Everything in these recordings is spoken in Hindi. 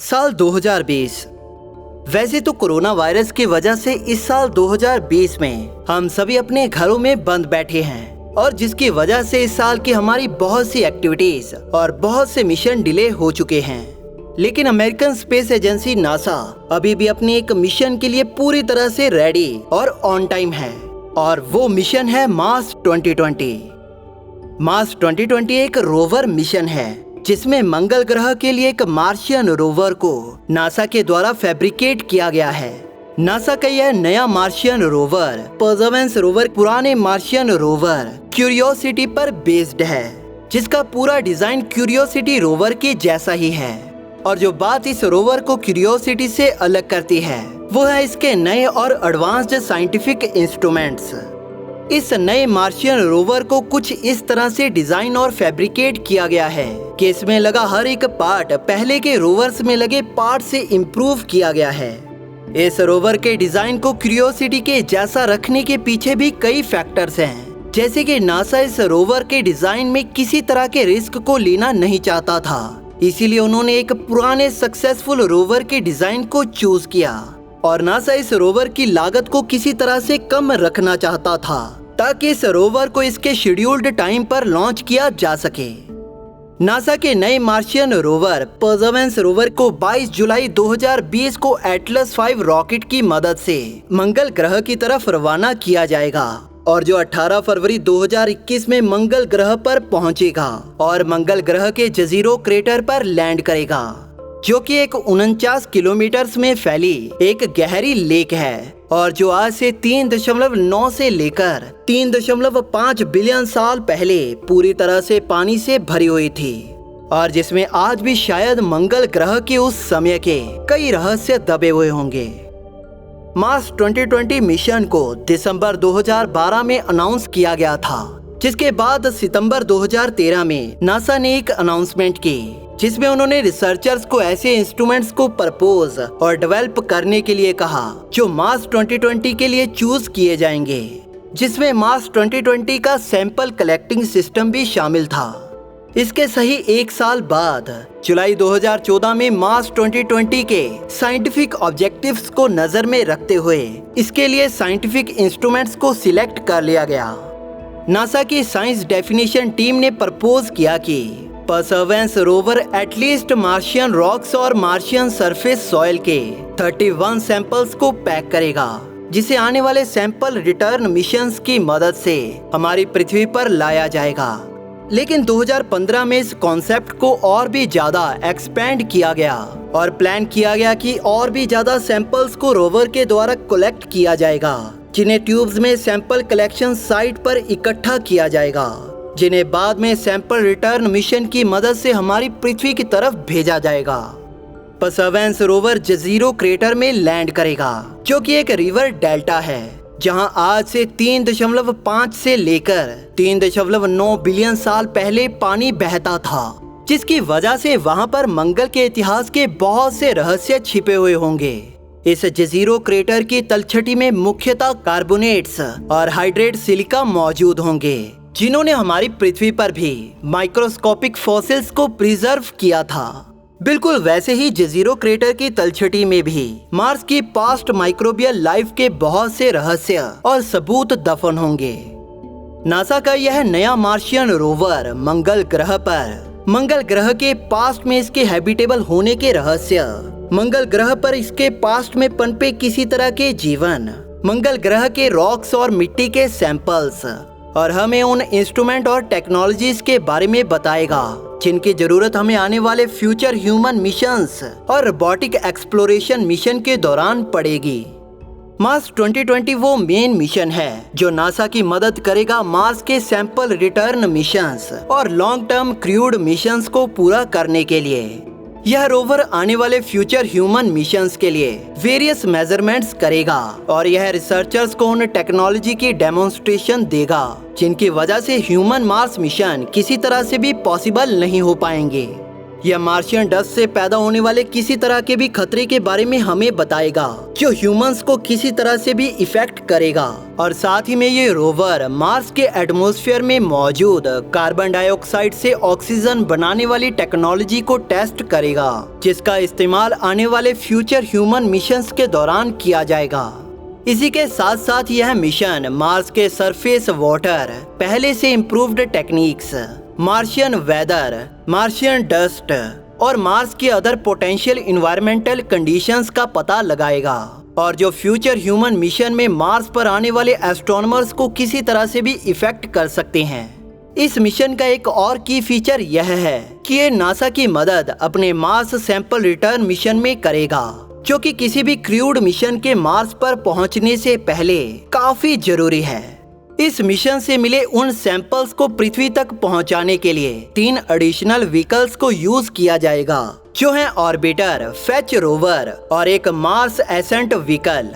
साल 2020। वैसे तो कोरोना वायरस की वजह से इस साल 2020 में हम सभी अपने घरों में बंद बैठे हैं और जिसकी वजह से इस साल की हमारी बहुत सी एक्टिविटीज और बहुत से मिशन डिले हो चुके हैं। लेकिन अमेरिकन स्पेस एजेंसी नासा अभी भी अपनी एक मिशन के लिए पूरी तरह से रेडी और ऑन टाइम है और वो मिशन है मार्स 2020। मार्स 2020 एक रोवर मिशन है जिसमें मंगल ग्रह के लिए एक मार्शियन रोवर को नासा के द्वारा फैब्रिकेट किया गया है। नासा का यह नया मार्शियन रोवर परसेवरेंस रोवर पुराने मार्शियन रोवर क्यूरियोसिटी पर बेस्ड है, जिसका पूरा डिजाइन क्यूरियोसिटी रोवर के जैसा ही है। और जो बात इस रोवर को क्यूरियोसिटी से अलग करती है वो है इसके नए और एडवांस्ड साइंटिफिक इंस्ट्रूमेंट्स। इस नए मार्शियन रोवर को कुछ इस तरह से डिजाइन और फैब्रिकेट किया गया है कि इसमें लगा हर एक पार्ट पहले के रोवर्स में लगे पार्ट से इम्प्रूव किया गया है। इस रोवर के डिजाइन को क्यूरियोसिटी के जैसा रखने के पीछे भी कई फैक्टर्स हैं, जैसे कि नासा इस रोवर के डिजाइन में किसी तरह के रिस्क को लेना नहीं चाहता था, इसीलिए उन्होंने एक पुराने सक्सेसफुल रोवर के डिजाइन को चूज किया। और नासा इस रोवर की लागत को किसी तरह से कम रखना चाहता था ताकि इस रोवर को इसके शेड्यूल्ड टाइम पर लॉन्च किया जा सके। नासा के नए मार्शियन रोवर परसेवरेंस रोवर को 22 जुलाई 2020 को एटलस 5 रॉकेट की मदद से मंगल ग्रह की तरफ रवाना किया जाएगा और जो 18 फरवरी 2021 में मंगल ग्रह पर पहुंचेगा और मंगल ग्रह के जजीरो क्रेटर पर लैंड करेगा, जो कि एक 49 किलोमीटर में फैली एक गहरी लेक है और जो आज से 3.9 से लेकर 3.5 बिलियन साल पहले पूरी तरह से पानी से भरी हुई थी और जिसमें आज भी शायद मंगल ग्रह के उस समय के कई रहस्य दबे हुए होंगे। मार्स 2020 मिशन को दिसंबर 2012 में अनाउंस किया गया था, जिसके बाद सितंबर 2013 में नासा ने एक अनाउंसमेंट की जिसमें उन्होंने रिसर्चर्स को ऐसे इंस्ट्रूमेंट्स को प्रपोज और डेवलप करने के लिए कहा जो मार्स 2020 के लिए चूज किए जाएंगे, जिसमें मार्स 2020 का सैंपल कलेक्टिंग सिस्टम भी शामिल था। इसके सही एक साल बाद जुलाई 2014 में मार्स 2020 के साइंटिफिक ऑब्जेक्टिव्स को नजर में रखते हुए इसके लिए साइंटिफिक इंस्ट्रूमेंट्स को सिलेक्ट कर लिया गया। नासा की साइंस डेफिनेशन टीम ने प्रपोज किया कि Perseverance rover at least Martian rocks और मार्शियन सरफेस सॉइल के 31 सैंपल्स को पैक करेगा, जिसे आने वाले सैंपल रिटर्न मिशंस की मदद से हमारी पृथ्वी पर लाया जाएगा। लेकिन 2015 में इस कॉन्सेप्ट को और भी ज्यादा एक्सपेंड किया गया और प्लान किया गया कि और भी ज्यादा सैंपल्स को रोवर के द्वारा कलेक्ट किया जाएगा, जिन्हें ट्यूब्स में सैंपल कलेक्शन साइट पर इकट्ठा किया जाएगा, जिन्हें बाद में सैंपल रिटर्न मिशन की मदद से हमारी पृथ्वी की तरफ भेजा जाएगा। परसेवरेंस रोवर जजीरो क्रेटर में लैंड करेगा, जो कि एक रिवर डेल्टा है जहां आज से 3.5 से लेकर 3.9 बिलियन साल पहले पानी बहता था, जिसकी वजह से वहां पर मंगल के इतिहास के बहुत से रहस्य छिपे हुए होंगे। इस जजीरो क्रेटर की तलछटी में मुख्यतः कार्बोनेट्स और हाइड्रेट सिलिका मौजूद होंगे, जिन्होंने हमारी पृथ्वी पर भी माइक्रोस्कोपिक फॉसिल्स को प्रिजर्व किया था। बिल्कुल वैसे ही जजीरो क्रेटर की तलछटी में भी मार्स की पास्ट माइक्रोबियल लाइफ के बहुत से रहस्य और सबूत दफन होंगे। नासा का यह नया मार्शियन रोवर मंगल ग्रह के पास्ट में इसके हैबिटेबल होने के रहस्य, मंगल ग्रह पर इसके पास्ट में पनपे किसी तरह के जीवन, मंगल ग्रह के रॉक्स और मिट्टी के सैंपल्स और हमें उन इंस्ट्रूमेंट और टेक्नोलॉजीज के बारे में बताएगा जिनकी जरूरत हमें आने वाले फ्यूचर ह्यूमन मिशंस और रोबोटिक एक्सप्लोरेशन मिशन के दौरान पड़ेगी। मार्स 2020 वो मेन मिशन है जो नासा की मदद करेगा मार्स के सैंपल रिटर्न मिशंस और लॉन्ग टर्म क्रूड मिशंस को पूरा करने के लिए। यह रोवर आने वाले फ्यूचर ह्यूमन मिशंस के लिए वेरियस मेजरमेंट्स करेगा और यह रिसर्चर्स को उन टेक्नोलॉजी की डेमोन्स्ट्रेशन देगा जिनकी वजह से ह्यूमन मार्स मिशन किसी तरह से भी पॉसिबल नहीं हो पाएंगे। यह मार्शियन डस्ट से पैदा होने वाले किसी तरह के भी खतरे के बारे में हमें बताएगा जो ह्यूमंस को किसी तरह से भी इफेक्ट करेगा। और साथ ही में ये रोवर मार्स के एटमॉस्फेयर में मौजूद कार्बन डाइऑक्साइड से ऑक्सीजन बनाने वाली टेक्नोलॉजी को टेस्ट करेगा, जिसका इस्तेमाल आने वाले फ्यूचर ह्यूमन मिशंस के दौरान किया जाएगा। इसी के साथ साथ यह मिशन मार्स के सरफेस वाटर, पहले से improved techniques, Martian weather, Martian dust और मार्स के अदर पोटेंशियल इन्वायरमेंटल कंडीशंस का पता लगाएगा और जो फ्यूचर ह्यूमन मिशन में मार्स पर आने वाले एस्ट्रोनॉमर्स को किसी तरह से भी इफेक्ट कर सकते हैं। इस मिशन का एक और की फीचर यह है कि ये नासा की मदद अपने मार्स सैंपल रिटर्न मिशन में करेगा, जो कि किसी भी क्रूड मिशन के मार्स पर पहुंचने से पहले काफी जरूरी है। इस मिशन से मिले उन सैंपल्स को पृथ्वी तक पहुंचाने के लिए 3 एडिशनल व्हीकल्स को यूज किया जाएगा, जो हैं ऑर्बिटर, फेच रोवर और एक मार्स एसेंट व्हीकल,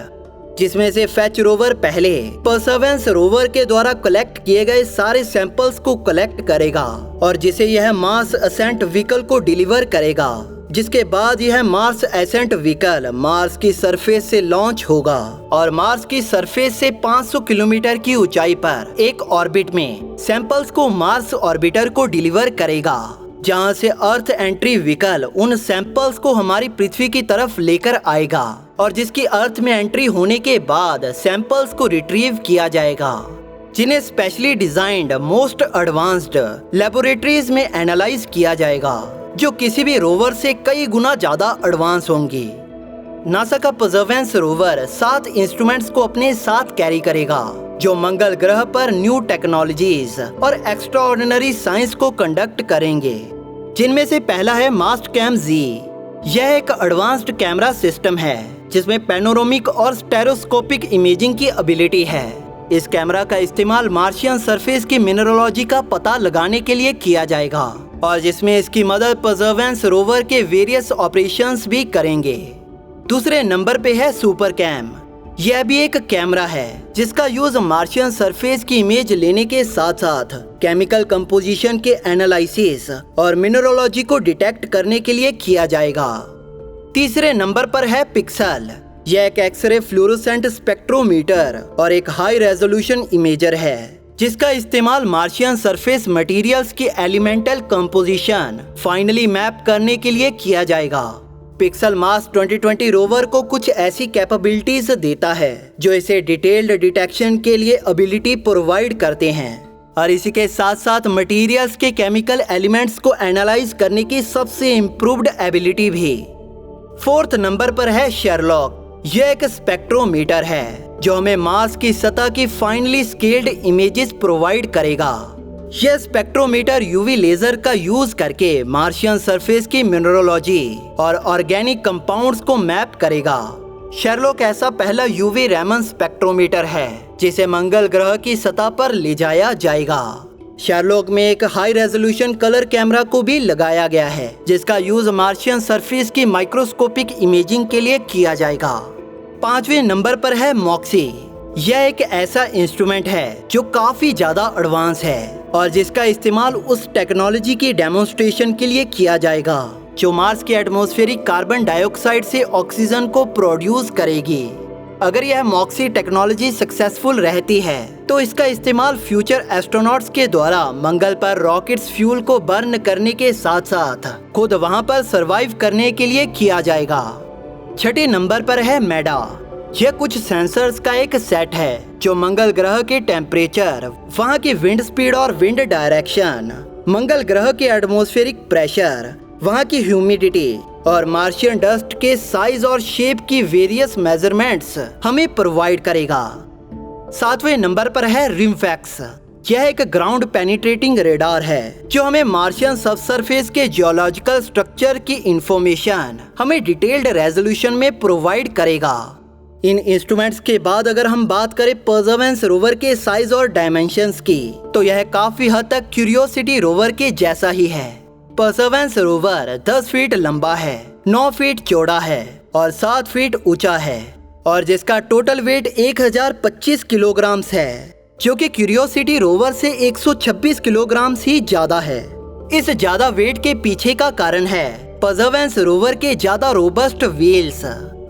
जिसमें से फेच रोवर पहले परसेवरेंस रोवर के द्वारा कलेक्ट किए गए सारे सैंपल्स को कलेक्ट करेगा और जिसे यह मार्स एसेंट व्हीकल को डिलीवर करेगा, जिसके बाद यह मार्स एसेंट व्हीकल मार्स की सरफेस से लॉन्च होगा और मार्स की सरफेस से 500 किलोमीटर की ऊंचाई पर एक ऑर्बिट में सैंपल्स को मार्स ऑर्बिटर को डिलीवर करेगा, जहां से अर्थ एंट्री व्हीकल उन सैंपल्स को हमारी पृथ्वी की तरफ लेकर आएगा और जिसकी अर्थ में एंट्री होने के बाद सैंपल्स को रिट्रीव किया जाएगा, जिन्हें specially designed most advanced laboratories में एनालाइज किया जाएगा, जो किसी भी रोवर से कई गुना ज्यादा एडवांस होंगी। नासा का परसेवरेंस रोवर 7 इंस्ट्रूमेंट्स को अपने साथ कैरी करेगा, जो मंगल ग्रह पर न्यू टेक्नोलॉजीज और एक्स्ट्राऑर्डिनरी साइंस को कंडक्ट करेंगे, जिनमें से पहला है मास्टकैम जी। यह एक एडवांस्ड कैमरा सिस्टम है जिसमें पैनोरामिक और स्टेरोस्कोपिक इमेजिंग की एबिलिटी है। इस कैमरा का इस्तेमाल मार्शियन सरफेस की मिनरोलॉजी का पता लगाने के लिए किया जाएगा और जिसमें इसकी मदद परसेवरेंस रोवर के वेरियस ऑपरेशंस भी करेंगे। दूसरे नंबर पे है सुपर कैम। यह भी एक कैमरा है जिसका यूज मार्शियन सरफेस की इमेज लेने के साथ साथ केमिकल कंपोजिशन के एनालिसिस और मिनरोलॉजी को डिटेक्ट करने के लिए किया जाएगा। तीसरे नंबर पर है पिक्सल। यह एक एक्सरे फ्लोरोसेंट स्पेक्ट्रोमीटर और एक हाई रेजोल्यूशन इमेजर है जिसका इस्तेमाल मार्शियन सरफेस मटेरियल्स की एलिमेंटल कंपोजिशन फाइनली मैप करने के लिए किया जाएगा। पिक्सल मार्स 2020 रोवर को कुछ ऐसी कैपेबिलिटीज देता है जो इसे डिटेल्ड डिटेक्शन के लिए एबिलिटी प्रोवाइड करते हैं और इसी के साथ साथ मटेरियल्स के केमिकल एलिमेंट्स को एनालाइज करने की सबसे इम्प्रूव्ड एबिलिटी भी। फोर्थ नंबर पर है शेरलॉक। यह एक स्पेक्ट्रोमीटर है जो हमें मार्स की सतह की फाइनली स्केल्ड इमेजेस प्रोवाइड करेगा। यह स्पेक्ट्रोमीटर यूवी लेजर का यूज करके मार्शियन सरफेस की मिनरोलॉजी और ऑर्गेनिक कंपाउंड्स को मैप करेगा। शेरलॉक ऐसा पहला यूवी रैमन स्पेक्ट्रोमीटर है जिसे मंगल ग्रह की सतह पर ले जाया जाएगा। शेरलॉक में एक हाई रेजोल्यूशन कलर कैमरा को भी लगाया गया है जिसका यूज मार्शियन सरफेस की माइक्रोस्कोपिक इमेजिंग के लिए किया जाएगा। पांचवें नंबर पर है मॉक्सी। यह एक ऐसा इंस्ट्रूमेंट है जो काफी ज्यादा एडवांस है और जिसका इस्तेमाल उस टेक्नोलॉजी की डेमोन्स्ट्रेशन के लिए किया जाएगा जो मार्स के एटमॉस्फेरिक कार्बन डाइऑक्साइड से ऑक्सीजन को प्रोड्यूस करेगी। अगर यह मॉक्सी टेक्नोलॉजी सक्सेसफुल रहती है तो इसका इस्तेमाल फ्यूचर एस्ट्रोनॉट्स के द्वारा मंगल पर रॉकेट्स फ्यूल को बर्न करने के साथ साथ खुद वहां पर सरवाइव करने के लिए किया जाएगा। छठे नंबर पर है मेडा। यह कुछ सेंसर्स का एक सेट है जो मंगल ग्रह के टेम्परेचर, वहां की विंड स्पीड और विंड डायरेक्शन, मंगल ग्रह के एटमॉस्फेरिक प्रेशर, वहां की ह्यूमिडिटी और मार्शियन डस्ट के साइज और शेप की वेरियस मेजरमेंट्स हमें प्रोवाइड करेगा। सातवें नंबर पर है रिमफैक्स। यह एक ग्राउंड पेनिट्रेटिंग रेडार है जो हमें मार्शियन सबसरफेस के जियोलॉजिकल स्ट्रक्चर की इंफॉर्मेशन हमें डिटेल्ड रेजोल्यूशन में प्रोवाइड करेगा। इन इंस्ट्रूमेंट्स के बाद अगर हम बात करें परसेवरेंस रोवर के साइज और डायमेंशंस की, तो यह काफी हद तक क्यूरियोसिटी रोवर के जैसा ही है। परसेवरेंस रोवर 10 फीट लंबा है, 9 फीट चौड़ा है और 7 फीट ऊंचा है और जिसका टोटल वेट 1025 किलोग्राम है, जो कि क्यूरियोसिटी रोवर से 126 किलोग्राम ही ज्यादा है। इस ज्यादा वेट के पीछे का कारण है परसेवरेंस रोवर के ज्यादा रोबस्ट व्हील्स,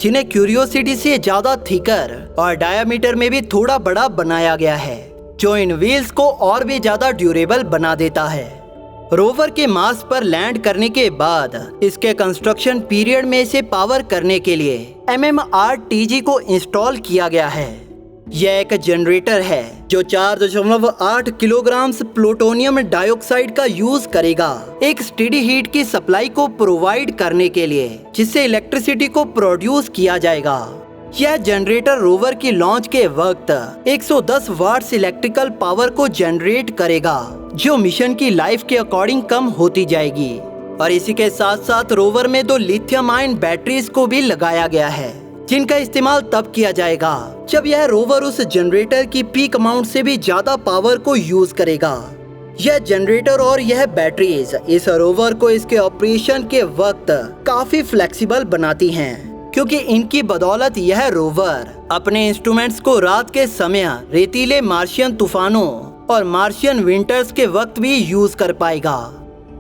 जिन्हें क्यूरियोसिटी से ज्यादा थिकर और डायामीटर में भी थोड़ा बड़ा बनाया गया है, जो इन व्हील्स को और भी ज्यादा ड्यूरेबल बना देता है। रोवर के मार्स पर लैंड करने के बाद इसके कंस्ट्रक्शन पीरियड में इसे पावर करने के लिए MMRTG को इंस्टॉल किया गया है। यह एक जनरेटर है जो 4.8 किलोग्राम प्लूटोनियम डाइऑक्साइड का यूज करेगा एक स्टेडी हीट की सप्लाई को प्रोवाइड करने के लिए, जिससे इलेक्ट्रिसिटी को प्रोड्यूस किया जाएगा। यह जनरेटर रोवर की लॉन्च के वक्त 110 वाट्स इलेक्ट्रिकल पावर को जनरेट करेगा, जो मिशन की लाइफ के अकॉर्डिंग कम होती जाएगी। और इसी के साथ साथ रोवर में 2 लिथियम आयन बैटरीज को भी लगाया गया है, जिनका इस्तेमाल तब किया जाएगा जब यह रोवर उस जनरेटर की पीक अमाउंट से भी ज्यादा पावर को यूज करेगा। यह जनरेटर और यह बैटरीज इस रोवर को इसके ऑपरेशन के वक्त काफी फ्लेक्सिबल बनाती हैं, क्योंकि इनकी बदौलत यह रोवर अपने इंस्ट्रूमेंट्स को रात के समय रेतीले मार्शियन तूफानों और मार्शियन विंटर्स के वक्त भी यूज कर पाएगा।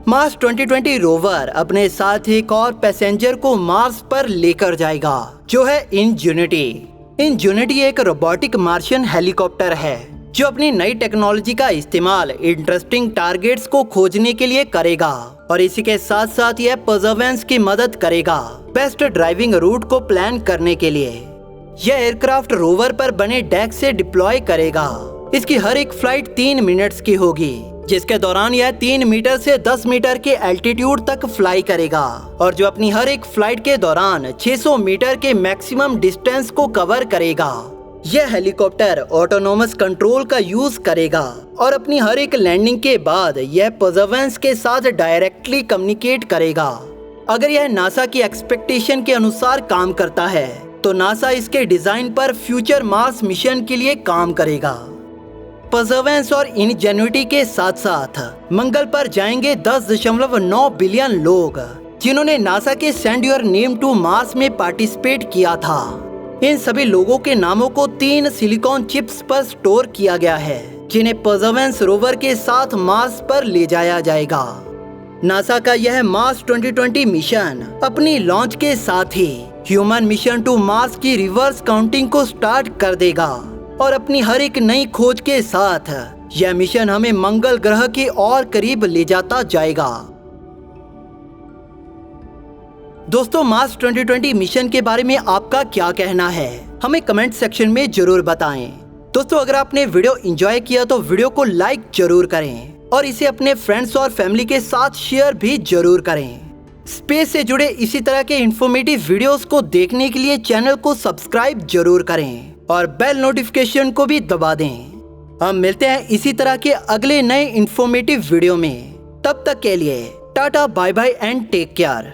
मार्स 2020 रोवर अपने साथ एक और पैसेंजर को मार्स पर लेकर जाएगा, जो है इंजेन्युटी। इंजेन्युटी एक रोबोटिक मार्शियन हेलीकॉप्टर है जो अपनी नई टेक्नोलॉजी का इस्तेमाल इंटरेस्टिंग टारगेट्स को खोजने के लिए करेगा, और इसी के साथ साथ यह परसेवरेंस की मदद करेगा बेस्ट ड्राइविंग रूट को प्लान करने के लिए। यह एयरक्राफ्ट रोवर पर बने डेक से डिप्लॉय करेगा। इसकी हर एक फ्लाइट 3 मिनट्स की होगी, जिसके दौरान यह 3 मीटर से 10 मीटर के एल्टीट्यूड तक फ्लाई करेगा, और जो अपनी हर एक फ्लाइट के दौरान 600 मीटर के मैक्सिमम डिस्टेंस को कवर करेगा। यह हेलीकॉप्टर ऑटोनोमस कंट्रोल का यूज करेगा, और अपनी हर एक लैंडिंग के बाद यह परसेवरेंस के साथ डायरेक्टली कम्युनिकेट करेगा। अगर यह नासा की एक्सपेक्टेशन के अनुसार काम करता है, तो नासा इसके डिजाइन पर फ्यूचर मार्स मिशन के लिए काम करेगा। परसेवरेंस और इंजेन्युटी के साथ साथ मंगल पर जाएंगे 10.9 बिलियन लोग, जिन्होंने नासा के send your name to Mars में पार्टिसिपेट किया था। इन सभी लोगों के नामों को 3 सिलिकॉन चिप्स पर स्टोर किया गया है, जिन्हें परसेवरेंस रोवर के साथ मार्स पर ले जाया जाएगा। नासा का यह मार्स 2020 मिशन अपनी लॉन्च के साथ ही ह्यूमन मिशन टू मार्स की रिवर्स काउंटिंग को स्टार्ट कर देगा, और अपनी हर एक नई खोज के साथ यह मिशन हमें मंगल ग्रह के और करीब ले जाता जाएगा। दोस्तों, मार्स 2020 मिशन के बारे में आपका क्या कहना है, हमें कमेंट सेक्शन में जरूर बताएं। दोस्तों, अगर आपने वीडियो एंजॉय किया तो वीडियो को लाइक जरूर करें, और इसे अपने फ्रेंड्स और फैमिली के साथ शेयर भी जरूर करें। स्पेस से जुड़े इसी तरह के इंफॉर्मेटिव वीडियोस को देखने के लिए चैनल को सब्सक्राइब जरूर करें, और बेल नोटिफिकेशन को भी दबा दें। हम मिलते हैं इसी तरह के अगले नए इंफॉर्मेटिव वीडियो में। तब तक के लिए टाटा, bye bye and take care.